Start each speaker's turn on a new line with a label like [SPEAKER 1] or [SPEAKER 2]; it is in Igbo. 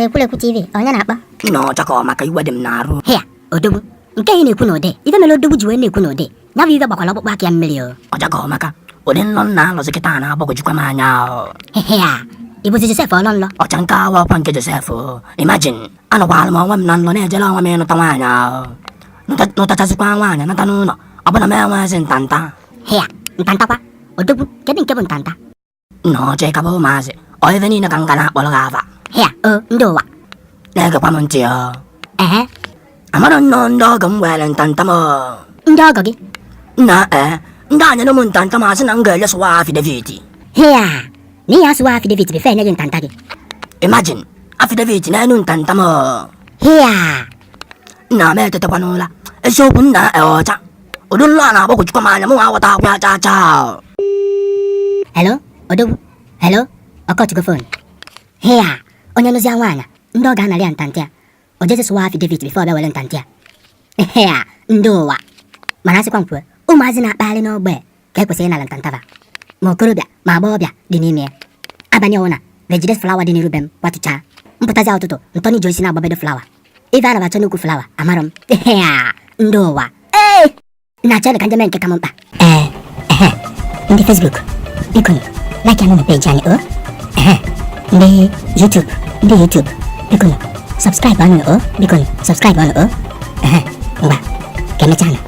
[SPEAKER 1] Kule ku TV, onya na akpa.
[SPEAKER 2] No, chako maka iwe dem na arụ.
[SPEAKER 1] Hea, odobu. Nke ị na-ekwu n'ode, ife mere odobu ji wee na-ekwu n'ode. Ya bụ ife gbakwala ọkpụkpụ aka ya mmiri o.
[SPEAKER 2] Ọjako maka ụdị nlọ nna alọzi kịta na-agbagwojukwa m anya.
[SPEAKER 1] Hea, ịbụzi Joseph ọlọ nlọ.
[SPEAKER 2] Ọcha nke awa ọkwa nke Joseph. Imagine, anọkwala m onwe m na nlọ na-ejela onwe m ịnụta nwaanyị. Nụtachazikwa nwaanyị nata n'ụlọ, ọ bụna m enwezi ntanta.
[SPEAKER 1] Hea, ntantakwa. Odobu, kedu nke bụ ntanta?
[SPEAKER 2] No, cheka bụ maazị. Ọ ife niile ka m ga na-akpọrọ gị afa.
[SPEAKER 1] Hea, ndị ụwa.
[SPEAKER 2] Na-egekwa m ntị ya.
[SPEAKER 1] Ehe.
[SPEAKER 2] Amara nnọọ ndị ọgọ m were ntanta m.
[SPEAKER 1] Ndị ọgọ gị?
[SPEAKER 2] Nna ndị anyere m ntanta m asị na m ga-elesụwa affidavit.
[SPEAKER 1] Hea, n'ihi asụwa affidavit befe enye gị ntanta gị.
[SPEAKER 2] Imagine, affidavit na-enu ntanta m.
[SPEAKER 1] Hea.
[SPEAKER 2] Nna m etetekwa n'ụla. Eziokwu nna ọcha. Ụdị ụlọ a na-agbagwojukwa m anya m nwa aghọta akwa ya chaa chaa.
[SPEAKER 1] Hello, Odobu. Hello, ọkọchukwu phone. Hea, onye nụzi nwaanyị ndị ọ ga-anarị ya ntantị a. O jezi sụwa affidavit bifo ọbịa were ntantị a. Hea, ndị ụwa. Mana asịkwa mkpue, ụmụazị na-akpagharị n'ogbe ka ekwesịrị ịnara ntantaba. Ma okorobịa ma agbọghọbịa dị n'ime ya. Abalị ọwụna vejide flawa dị n'iru be m kwatụchaa. Mpụtazi ụtụtụ ntọni ji osisi na-agbabedo flawa. Ife a na-abacha n'ukwu flawa amarọ m. Hea, ndị ụwa. Ee, na-achọ ka njem nke ka m mkpa. Ndị Facebook, biko like ya na peji anyị o. Ndị YouTube, biko subscribe anyị o. Biko subscribe anyị o. Ngwa, ka emechaa na.